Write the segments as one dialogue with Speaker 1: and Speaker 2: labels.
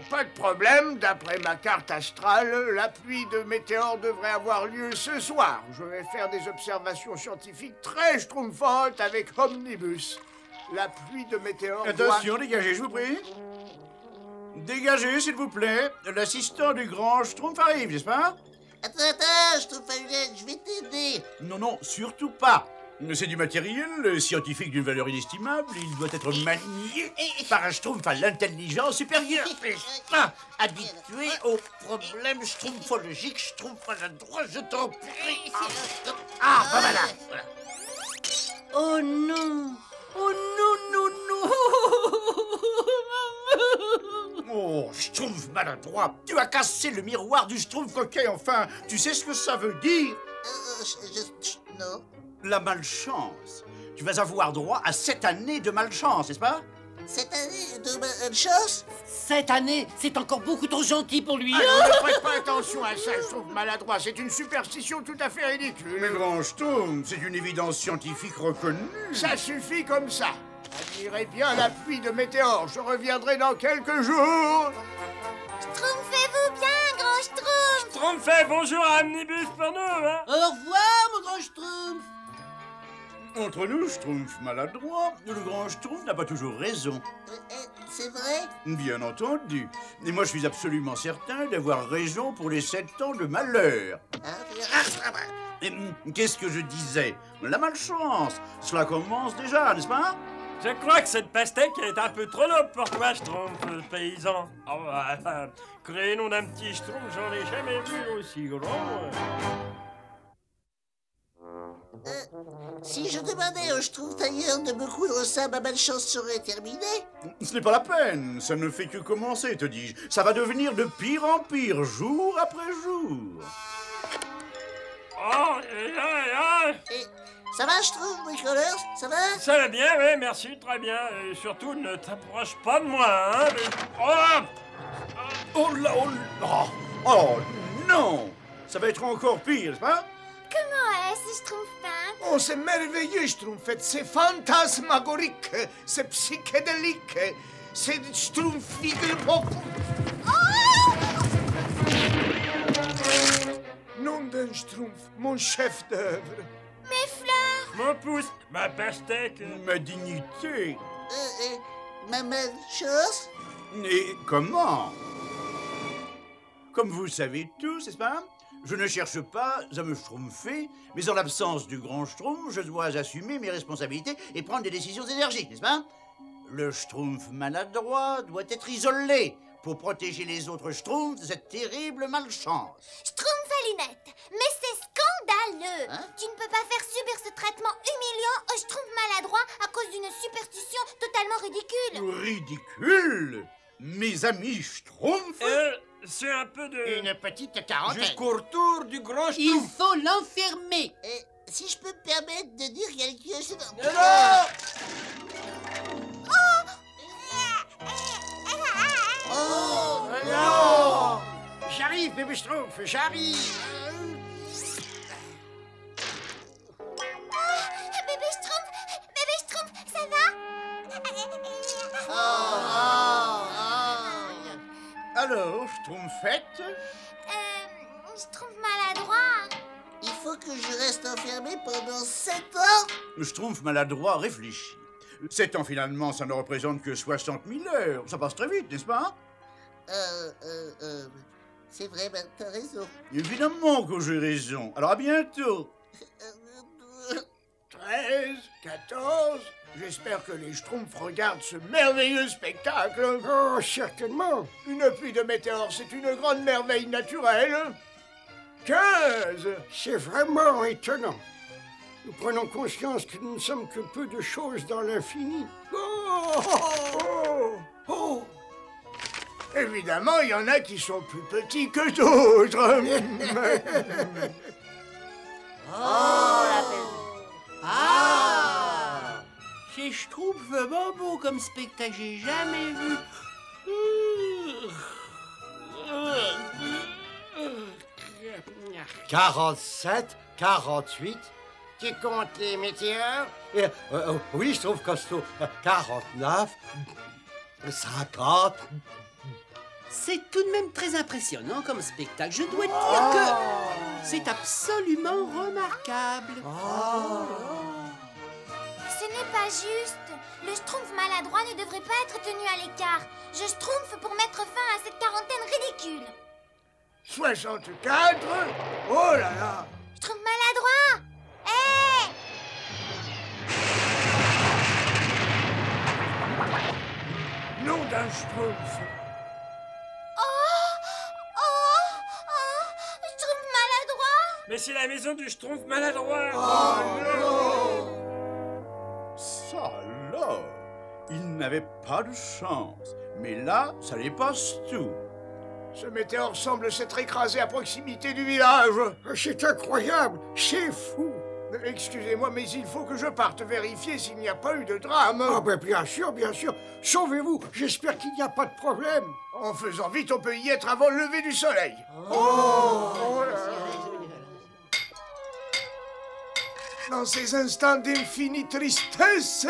Speaker 1: pas de problème. D'après ma carte astrale, la pluie de météores devrait avoir lieu ce soir. Je vais faire des observations scientifiques très schtroumpfantes avec Omnibus. La pluie de météores
Speaker 2: Attention, dégagez, je vous prie. Dégagez, s'il vous plaît. L'assistant du grand Schtroumpf arrive, n'est-ce pas?
Speaker 3: Attends, Schtroumpfalunette, je vais t'aider.
Speaker 2: Non, non, surtout pas. C'est du matériel scientifique d'une valeur inestimable. Il doit être manié par un Schtroumpf à l'intelligence supérieure.
Speaker 3: Habitué aux problèmes schtroumpfologiques, Schtroumpf maladroit, je t'en prie.
Speaker 2: Ah, bah voilà.
Speaker 3: Oh non. Oh non, non, non.
Speaker 2: Oh, Schtroumpf maladroit. Tu as cassé le miroir du Schtroumpf coquet, enfin. Tu sais ce que ça veut dire?
Speaker 3: Non.
Speaker 2: La malchance. Tu vas avoir droit à 7 années de malchance, n'est-ce pas?
Speaker 3: 7 années de malchance?
Speaker 4: 7 années, c'est encore beaucoup trop gentil pour lui.
Speaker 1: Ah, je ne prête pas attention à ça, je trouve maladroit. C'est une superstition tout à fait ridicule.
Speaker 2: Mais grand Schtroumpf, c'est une évidence scientifique reconnue.
Speaker 1: Ça suffit comme ça. Admirez bien la pluie de météores. Je reviendrai dans quelques jours.
Speaker 5: Schtroumpfez-vous bien, grand Schtroumpf.
Speaker 6: Schtroumpf, bonjour à Omnibus pour nous, hein.
Speaker 4: Au revoir, mon grand Schtroumpf.
Speaker 2: Entre nous, Schtroumpf maladroit, le grand Schtroumpf n'a pas toujours raison.
Speaker 3: C'est vrai?
Speaker 2: Bien entendu. Et moi, je suis absolument certain d'avoir raison pour les 7 ans de malheur. Et qu'est-ce que je disais? La malchance. Cela commence déjà, n'est-ce pas?
Speaker 6: Je crois que cette pastèque est un peu trop noble pour toi, Schtroumpf, paysan. Oh, enfin, crénom d'un petit Schtroumpf, j'en ai jamais vu aussi grand.
Speaker 3: Si je demandais au Schtroumpf tailleur de me coudre ça, ma malchance serait terminée?
Speaker 2: Ce n'est pas la peine. Ça ne fait que commencer, te dis-je. Ça va devenir de pire en pire, jour après jour.
Speaker 6: Oh,
Speaker 3: Et ça va, Schtroumpf, bricoleur? Ça va?
Speaker 6: ça va bien, oui, merci, très bien. Et surtout, ne t'approche pas de moi, hein. Oh,
Speaker 2: Oh là, oh là. Oh non. Ça va être encore pire, n'est-ce pas?
Speaker 5: Comment est-ce, Schtroumpfin?
Speaker 1: Oh, c'est merveilleux, Schtroumpfette. C'est fantasmagorique. C'est psychédélique. C'est Schtroumpfigel-pop. Nom d'un Schtroumpf, mon chef d'œuvre.
Speaker 5: Mes fleurs.
Speaker 6: mon pouce, ma pastèque.
Speaker 2: Ma dignité.
Speaker 3: Ma malchance?
Speaker 2: Et comment? Comme vous le savez tous, n'est-ce pas? Je ne cherche pas à me schtroumpfer, mais en l'absence du grand Schtroumpf, je dois assumer mes responsabilités et prendre des décisions énergiques, n'est-ce pas? Le Schtroumpf maladroit doit être isolé pour protéger les autres Schtroumpfs de cette terrible malchance.
Speaker 5: Schtroumpfalunette, mais c'est scandaleux.
Speaker 3: Hein?
Speaker 5: Tu ne peux pas faire subir ce traitement humiliant au Schtroumpf maladroit à cause d'une superstition totalement ridicule.
Speaker 2: Ridicule! Mes amis Schtroumpfs?
Speaker 6: C'est un peu de...
Speaker 1: Une petite quarantaine.
Speaker 7: Jusqu'au retour du grand
Speaker 4: Il
Speaker 7: Schtroumpf.
Speaker 4: faut l'enfermer.
Speaker 3: Si je peux me permettre de dire quelque chose... Oh
Speaker 1: Non! J'arrive, bébé Schtroumpf, j'arrive.
Speaker 5: Bébé Schtroumpf, ça va?
Speaker 2: Alors, Schtroumpfette?
Speaker 5: Schtroumpf maladroit.
Speaker 3: Il faut que je reste enfermé pendant 7 ans?
Speaker 2: Schtroumpf maladroit réfléchit. 7 ans finalement, ça ne représente que 60 000 heures. Ça passe très vite, n'est-ce pas?
Speaker 3: C'est vrai, ben, t'as raison.
Speaker 2: Évidemment que j'ai raison. Alors à bientôt.
Speaker 1: 13, 14. J'espère que les Schtroumpfs regardent ce merveilleux spectacle. Oh, certainement. Une pluie de météores, c'est une grande merveille naturelle. 15. C'est vraiment étonnant. Nous prenons conscience que nous ne sommes que peu de choses dans l'infini. Oh. Évidemment, il y en a qui sont plus petits que d'autres.
Speaker 4: Ah! C'est Schtroumpf vraiment beau comme spectacle, j'ai jamais vu.
Speaker 7: 47, 48.
Speaker 1: Tu comptes les météores?
Speaker 7: Oui, je trouve costaud. 49, 50,
Speaker 4: C'est tout de même très impressionnant comme spectacle. Je dois dire que c'est absolument remarquable.
Speaker 5: Ce n'est pas juste. Le Schtroumpf maladroit ne devrait pas être tenu à l'écart. Je Schtroumpf pour mettre fin à cette quarantaine ridicule.
Speaker 1: 64. Oh là là.
Speaker 5: Schtroumpf maladroit. Hé!
Speaker 1: Nom d'un Schtroumpf.
Speaker 5: Schtroumpf maladroit.
Speaker 6: Mais c'est la maison du Schtroumpf maladroit.
Speaker 2: Ça alors, il n'avait pas de chance. Mais là, ça les passe tout.
Speaker 1: Ce météore semble s'être écrasé à proximité du village.
Speaker 7: C'est incroyable, c'est fou.
Speaker 1: Excusez-moi, mais il faut que je parte vérifier s'il n'y a pas eu de drame.
Speaker 7: Ah ben bien sûr, bien sûr. Sauvez-vous, j'espère qu'il n'y a pas de problème.
Speaker 1: En faisant vite, on peut y être avant le lever du soleil. Dans ces instants d'infinie tristesse,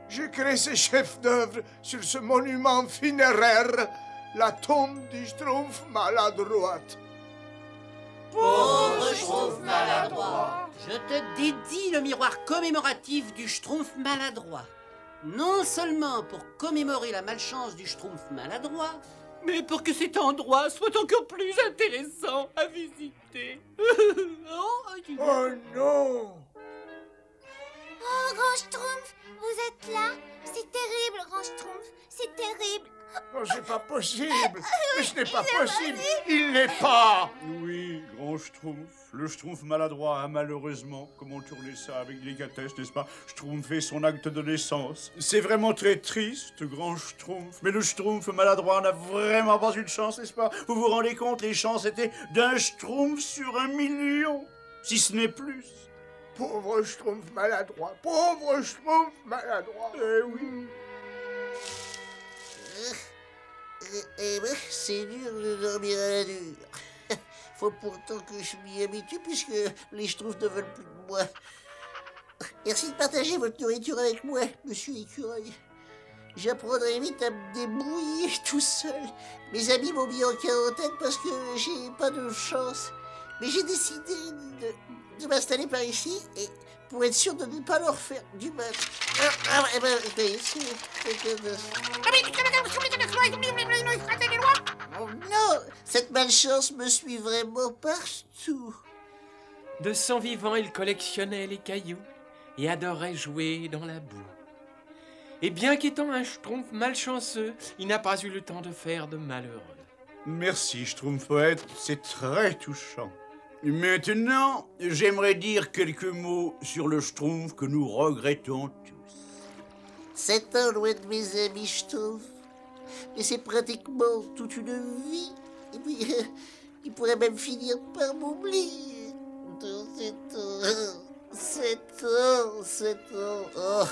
Speaker 1: je crée ce chef-d'œuvre sur ce monument funéraire, la tombe du Schtroumpf maladroite.
Speaker 4: Pauvre Schtroumpf maladroit. Je te dédie le miroir commémoratif du Schtroumpf maladroit. Non seulement pour commémorer la malchance du Schtroumpf maladroit, mais pour que cet endroit soit encore plus intéressant à visiter.
Speaker 1: Oh non!
Speaker 5: Oh, Grand Schtroumpf, vous êtes là? C'est terrible, Grand Schtroumpf, c'est terrible.
Speaker 1: Non, c'est pas possible! Mais ce n'est pas possible! Il n'est pas!
Speaker 2: Oui, grand Schtroumpf. Le Schtroumpf maladroit a malheureusement, comment tourner ça avec délicatesse, n'est-ce pas, Schtroumpfé son acte de naissance. C'est vraiment très triste, grand Schtroumpf. Mais le Schtroumpf maladroit n'a vraiment pas eu de chance, n'est-ce pas? Vous vous rendez compte, les chances étaient d'un Schtroumpf sur 1 million, si ce n'est plus.
Speaker 1: Pauvre Schtroumpf maladroit! Pauvre Schtroumpf maladroit! Eh oui!
Speaker 3: C'est dur de dormir à la dure. Faut pourtant que je m'y habitue puisque les Schtroumpfs ne veulent plus de moi. Merci de partager votre nourriture avec moi, monsieur Écureuil. J'apprendrai vite à me débrouiller tout seul. Mes amis m'ont mis en quarantaine parce que j'ai pas de chance. Mais j'ai décidé de m'installer par ici et pour être sûr de ne pas leur faire du mal. Oh non, cette malchance me suit vraiment partout.
Speaker 8: De son vivant, il collectionnait les cailloux et adorait jouer dans la boue. Et bien qu'étant un Schtroumpf malchanceux, il n'a pas eu le temps de faire de malheureux.
Speaker 2: Merci, Schtroumpfouette, c'est très touchant. Maintenant, j'aimerais dire quelques mots sur le Schtroumpf que nous regrettons tous.
Speaker 3: 7 ans loin de mes amis Schtroumpf. Mais c'est pratiquement toute une vie. Et puis, il pourrait même finir par m'oublier. 7 ans. Oh,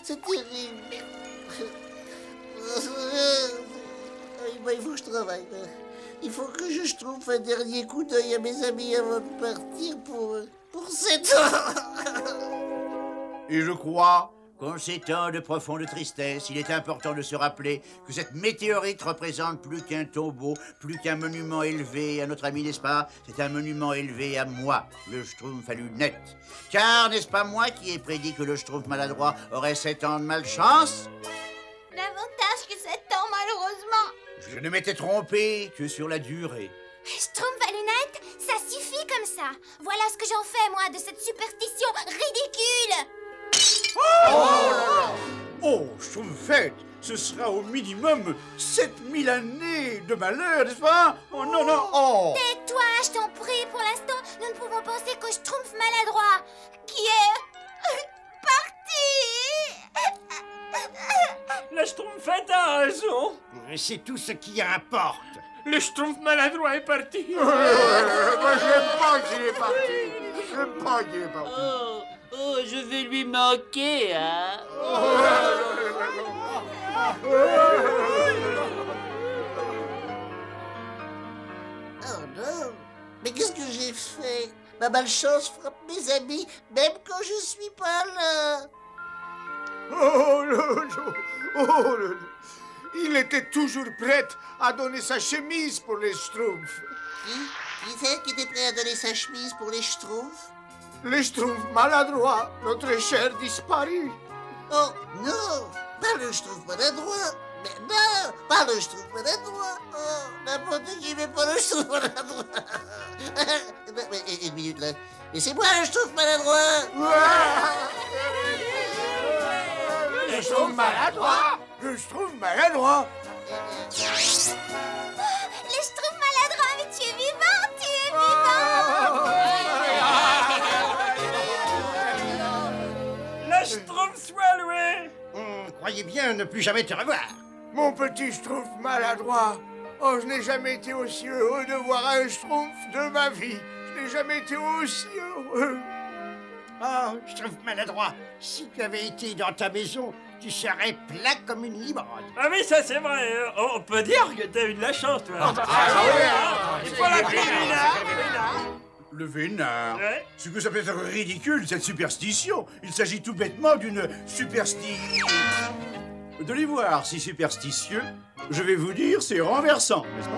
Speaker 3: c'est terrible. Il faut que je travaille. Il faut que je trouve un dernier coup d'œil à mes amis avant de partir pour 7 ans.
Speaker 2: Et je crois qu'en ces temps de profonde tristesse, il est important de se rappeler que cette météorite représente plus qu'un tombeau, plus qu'un monument élevé à notre ami, n'est-ce pas? C'est un monument élevé à moi, le Schtroumpf à lunettes. Car n'est-ce pas moi qui ai prédit que le Schtroumpf maladroit aurait 7 ans de malchance?
Speaker 5: Davantage que 7 ans, malheureusement.
Speaker 2: Je ne m'étais trompé que sur la durée.
Speaker 5: Schtroumpf à lunettes, ça suffit comme ça. Voilà ce que j'en fais, moi, de cette superstition ridicule.
Speaker 2: Oh, Schtroumpfette, ce sera au minimum 7000 années de malheur, n'est-ce pas? Oh non, non, oh!
Speaker 5: Tais-toi, je t'en prie, pour l'instant, nous ne pouvons penser qu'au Schtroumpf maladroit, qui est... parti.
Speaker 6: La Schtroumpfette a raison.
Speaker 7: C'est tout ce qui importe.
Speaker 6: Le Schtroumpf maladroit est parti.
Speaker 1: Moi, je n'aime pas qu'il est parti. Je n'aime pas qu'il est parti.
Speaker 4: Oh, je vais lui manquer, hein.
Speaker 3: Oh non, mais qu'est-ce que j'ai fait? Ma malchance frappe mes amis, même quand je suis pas là.
Speaker 1: Oh, non, non. Oh, non. Il était toujours prêt à donner sa chemise pour les Schtroumpfs.
Speaker 3: Qui c'est qui était prêt à donner sa chemise pour les Schtroumpfs?
Speaker 1: Les Schtroumpfs maladroits, notre cher disparu.
Speaker 3: Oh, non, pas le Schtroumpf maladroit. Mais non, pas le Schtroumpf maladroit. Oh, n'importe qui, mais pas le Schtroumpf maladroit. Mais, une minute, là. Mais c'est moi le Schtroumpf maladroit.
Speaker 1: Le Schtroumpf maladroit. Le Schtroumpf maladroit.
Speaker 5: Le Schtroumpf maladroit, mais tu es vivant, tu es vivant.
Speaker 6: La Schtroumpf soit louée.
Speaker 7: Croyez bien ne plus jamais te revoir.
Speaker 1: Mon petit Schtroumpf maladroit. Oh, je n'ai jamais été aussi heureux de voir un Schtroumpf de ma vie. Je n'ai jamais été aussi heureux.
Speaker 7: Oh, Schtroumpf maladroit, si tu avais été dans ta maison, tu serais plat comme une limonade.
Speaker 6: Ah oui, ça c'est vrai. On peut dire que t'as eu de la chance, toi. Il faut l'appeler Vénard.
Speaker 2: Le Vénard.
Speaker 6: Ouais.
Speaker 2: Ce que ça peut être ridicule, cette superstition. Il s'agit tout bêtement d'une superstition. De les voir si superstitieux, je vais vous dire, c'est renversant, n'est-ce pas?